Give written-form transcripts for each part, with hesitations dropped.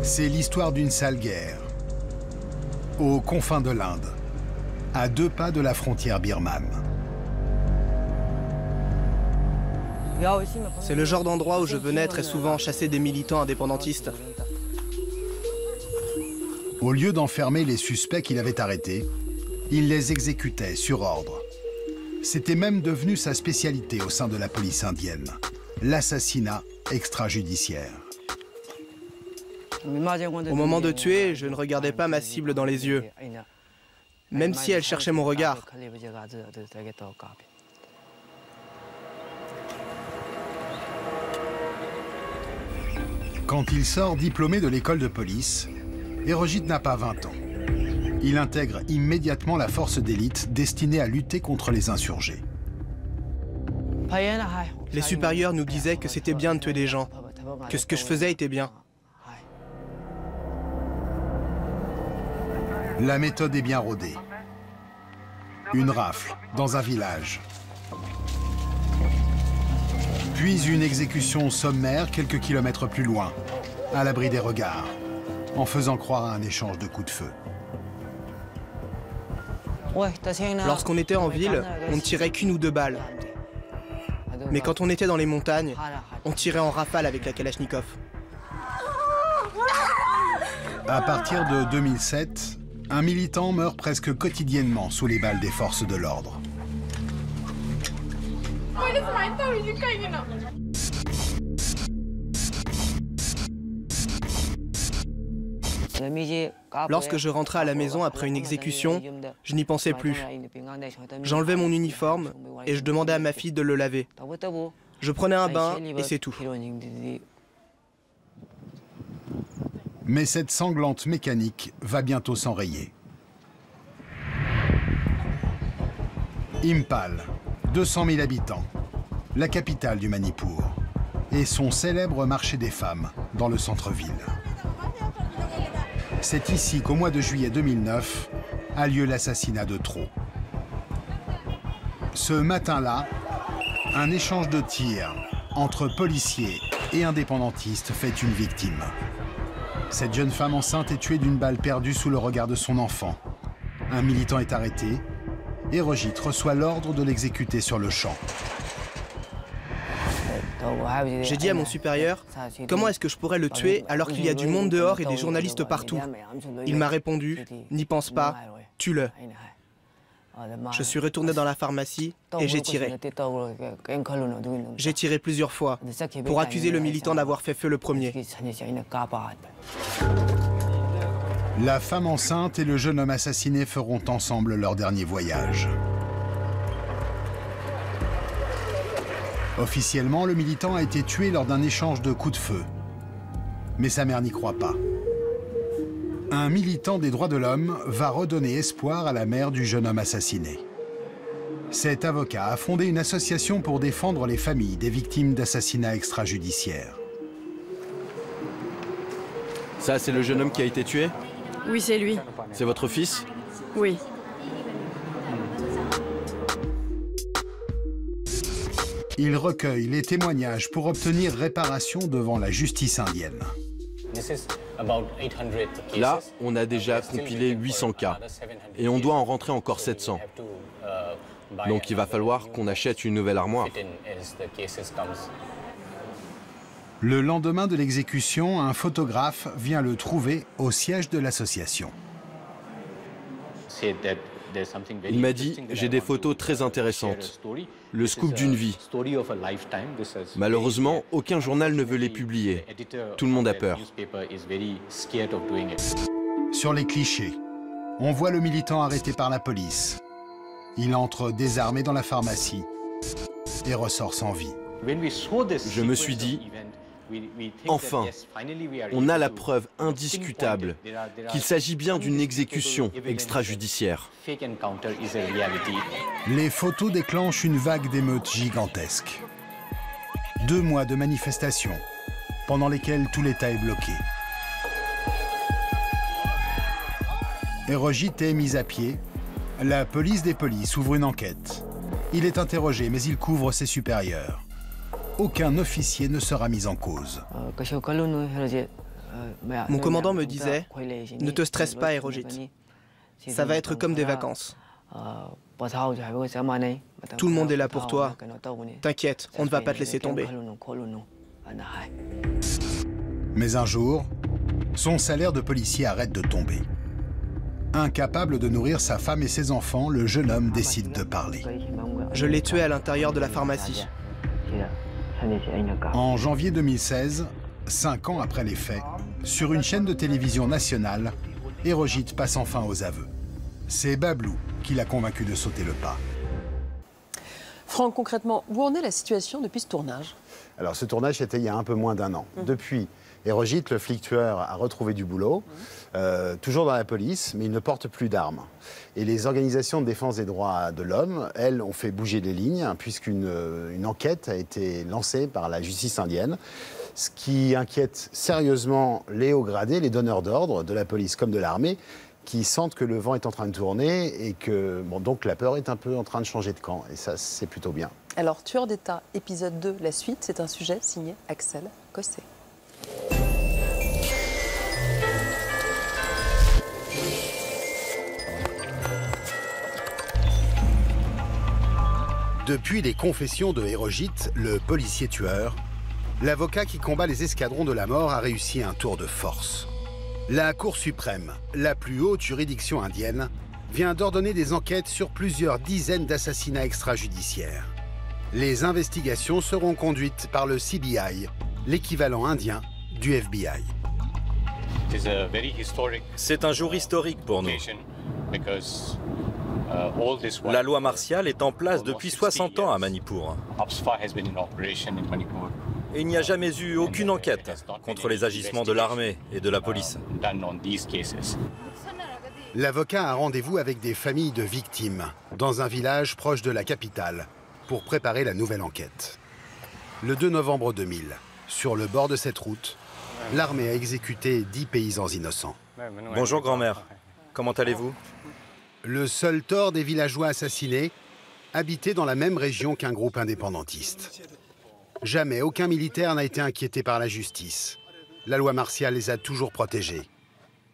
C'est l'histoire d'une sale guerre, aux confins de l'Inde, à 2 pas de la frontière birmane. C'est le genre d'endroit où je venais très souvent chasser des militants indépendantistes. Au lieu d'enfermer les suspects qu'il avait arrêtés, il les exécutait sur ordre. C'était même devenu sa spécialité au sein de la police indienne, l'assassinat extrajudiciaire. Au moment de tuer, je ne regardais pas ma cible dans les yeux, même si elle cherchait mon regard. Quand il sort diplômé de l'école de police, Herojit n'a pas 20 ans. Il intègre immédiatement la force d'élite destinée à lutter contre les insurgés. Les supérieurs nous disaient que c'était bien de tuer des gens, que ce que je faisais était bien. La méthode est bien rodée. Une rafle dans un village. Puis une exécution sommaire quelques kilomètres plus loin, à l'abri des regards, en faisant croire à un échange de coups de feu. Lorsqu'on était en ville, on ne tirait qu'1 ou 2 balles. Mais quand on était dans les montagnes, on tirait en rafale avec la Kalachnikov. À partir de 2007, un militant meurt presque quotidiennement sous les balles des forces de l'ordre. Lorsque je rentrais à la maison après une exécution, je n'y pensais plus. J'enlevais mon uniforme et je demandais à ma fille de le laver. Je prenais un bain et c'est tout. Mais cette sanglante mécanique va bientôt s'enrayer. Impal, 200 000 habitants, la capitale du Manipur, et son célèbre marché des femmes dans le centre-ville. C'est ici qu'au mois de juillet 2009 a lieu l'assassinat de Tro. Ce matin-là, un échange de tirs entre policiers et indépendantistes fait une victime. Cette jeune femme enceinte est tuée d'une balle perdue sous le regard de son enfant. Un militant est arrêté. Herojit reçoit l'ordre de l'exécuter sur le champ. J'ai dit à mon supérieur, comment est-ce que je pourrais le tuer alors qu'il y a du monde dehors et des journalistes partout? Il m'a répondu, n'y pense pas, tue-le. Je suis retourné dans la pharmacie et j'ai tiré. J'ai tiré plusieurs fois pour accuser le militant d'avoir fait feu le premier. La femme enceinte et le jeune homme assassiné feront ensemble leur dernier voyage. Officiellement, le militant a été tué lors d'un échange de coups de feu. Mais sa mère n'y croit pas. Un militant des droits de l'homme va redonner espoir à la mère du jeune homme assassiné. Cet avocat a fondé une association pour défendre les familles des victimes d'assassinats extrajudiciaires. Ça, c'est le jeune homme qui a été tué? Oui, c'est lui. C'est votre fils? Oui. Il recueille les témoignages pour obtenir réparation devant la justice indienne. Là, on a déjà compilé 800 cas et on doit en rentrer encore 700. Donc il va falloir qu'on achète une nouvelle armoire. Le lendemain de l'exécution, un photographe vient le trouver au siège de l'association. Il m'a dit, j'ai des photos très intéressantes. Le scoop d'une vie. Malheureusement, aucun journal ne veut les publier. Tout le monde a peur. Sur les clichés, on voit le militant arrêté par la police. Il entre désarmé dans la pharmacie et ressort sans vie. Je me suis dit, enfin, on a la preuve indiscutable qu'il s'agit bien d'une exécution extrajudiciaire. Les photos déclenchent une vague d'émeutes gigantesques. 2 mois de manifestations, pendant lesquelles tout l'État est bloqué. Herojit est mis à pied. La police des polices ouvre une enquête. Il est interrogé, mais il couvre ses supérieurs. Aucun officier ne sera mis en cause. Mon commandant me disait, ne te stresse pas, Herojit. Ça va être comme des vacances. Tout le monde est là pour toi. T'inquiète, on ne va pas te laisser tomber. Mais un jour, son salaire de policier arrête de tomber. Incapable de nourrir sa femme et ses enfants, le jeune homme décide de parler. Je l'ai tué à l'intérieur de la pharmacie. En janvier 2016, 5 ans après les faits, sur une chaîne de télévision nationale, Herojit passe enfin aux aveux. C'est Bablou qui l'a convaincu de sauter le pas. Franck, concrètement, où en est la situation depuis ce tournage? Alors, ce tournage, c'était il y a un peu moins d'un an. Depuis, Herojit, le flic tueur, a retrouvé du boulot, toujours dans la police, mais il ne porte plus d'armes. Et les organisations de défense des droits de l'homme, elles, ont fait bouger les lignes, puisqu'une enquête a été lancée par la justice indienne, ce qui inquiète sérieusement les hauts gradés, les donneurs d'ordre de la police comme de l'armée, qui sentent que le vent est en train de tourner et que donc la peur est un peu en train de changer de camp. Et ça, c'est plutôt bien. Alors, Tueur d'État, épisode 2, la suite, c'est un sujet signé Axel Cossé. Depuis les confessions de Herojit, le policier tueur, l'avocat qui combat les escadrons de la mort a réussi un tour de force. La Cour suprême, la plus haute juridiction indienne, vient d'ordonner des enquêtes sur plusieurs dizaines d'assassinats extrajudiciaires. Les investigations seront conduites par le CBI, l'équivalent indien du FBI. C'est un jour historique pour nous. La loi martiale est en place depuis 60 ans à Manipur. Et il n'y a jamais eu aucune enquête contre les agissements de l'armée et de la police. L'avocat a rendez-vous avec des familles de victimes dans un village proche de la capitale pour préparer la nouvelle enquête. Le 2 novembre 2000, sur le bord de cette route, l'armée a exécuté 10 paysans innocents. Bonjour grand-mère, comment allez-vous? Le seul tort des villageois assassinés, habiter dans la même région qu'un groupe indépendantiste. Jamais aucun militaire n'a été inquiété par la justice. La loi martiale les a toujours protégés.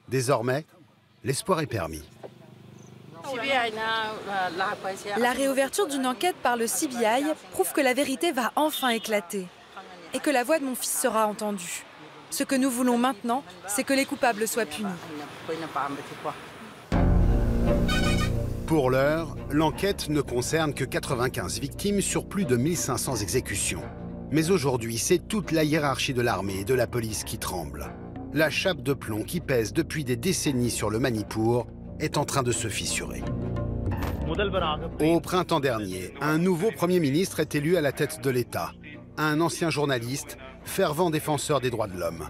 Désormais, l'espoir est permis. La réouverture d'une enquête par le CBI prouve que la vérité va enfin éclater et que la voix de mon fils sera entendue. Ce que nous voulons maintenant, c'est que les coupables soient punis. Pour l'heure, l'enquête ne concerne que 95 victimes sur plus de 1500 exécutions. Mais aujourd'hui, c'est toute la hiérarchie de l'armée et de la police qui tremble. La chape de plomb qui pèse depuis des décennies sur le Manipur est en train de se fissurer. Au printemps dernier, un nouveau Premier ministre est élu à la tête de l'État. Un ancien journaliste, fervent défenseur des droits de l'homme.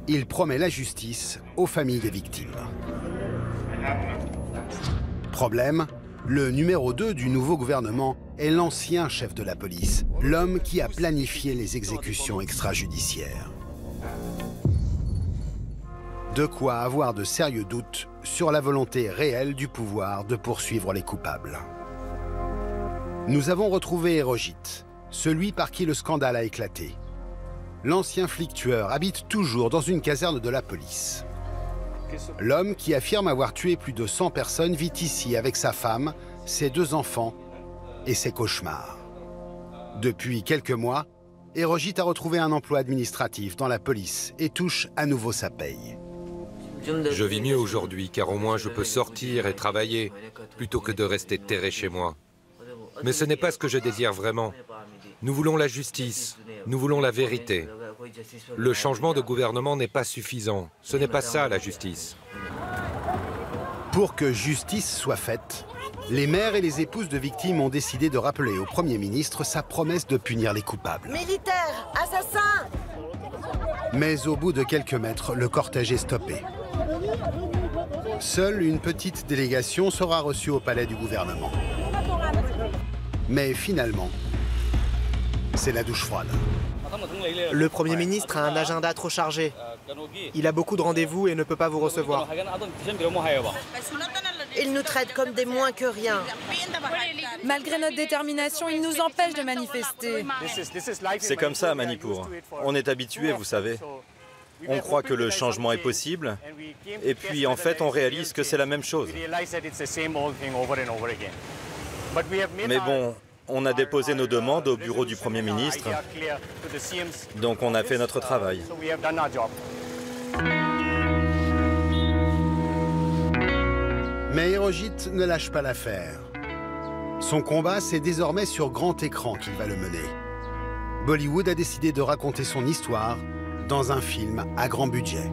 Il promet la justice aux familles des victimes. Problème, le numéro 2 du nouveau gouvernement est l'ancien chef de la police, l'homme qui a planifié les exécutions extrajudiciaires. De quoi avoir de sérieux doutes sur la volonté réelle du pouvoir de poursuivre les coupables. Nous avons retrouvé Herojit, celui par qui le scandale a éclaté. L'ancien flic tueur habite toujours dans une caserne de la police. L'homme qui affirme avoir tué plus de 100 personnes vit ici avec sa femme, ses 2 enfants et ses cauchemars. Depuis quelques mois, Herojit a retrouvé un emploi administratif dans la police et touche à nouveau sa paye. Je vis mieux aujourd'hui car au moins je peux sortir et travailler plutôt que de rester terré chez moi. Mais ce n'est pas ce que je désire vraiment. Nous voulons la justice, nous voulons la vérité. Le changement de gouvernement n'est pas suffisant. Ce n'est pas ça la justice. Pour que justice soit faite, les mères et les épouses de victimes ont décidé de rappeler au Premier ministre sa promesse de punir les coupables. Militaires, assassins! Mais au bout de quelques mètres, le cortège est stoppé. Seule une petite délégation sera reçue au palais du gouvernement. Mais finalement, c'est la douche froide. Le Premier ministre a un agenda trop chargé. Il a beaucoup de rendez-vous et ne peut pas vous recevoir. Ils nous traitent comme des moins que rien. Malgré notre détermination, ils nous empêchent de manifester. C'est comme ça à Manipur. On est habitué, vous savez. On croit que le changement est possible, et puis en fait on réalise que c'est la même chose. Mais bon, on a déposé nos demandes au bureau du Premier ministre, donc on a fait notre travail. Mais Aerojit ne lâche pas l'affaire. Son combat, c'est désormais sur grand écran qu'il va le mener. Bollywood a décidé de raconter son histoire dans un film à grand budget.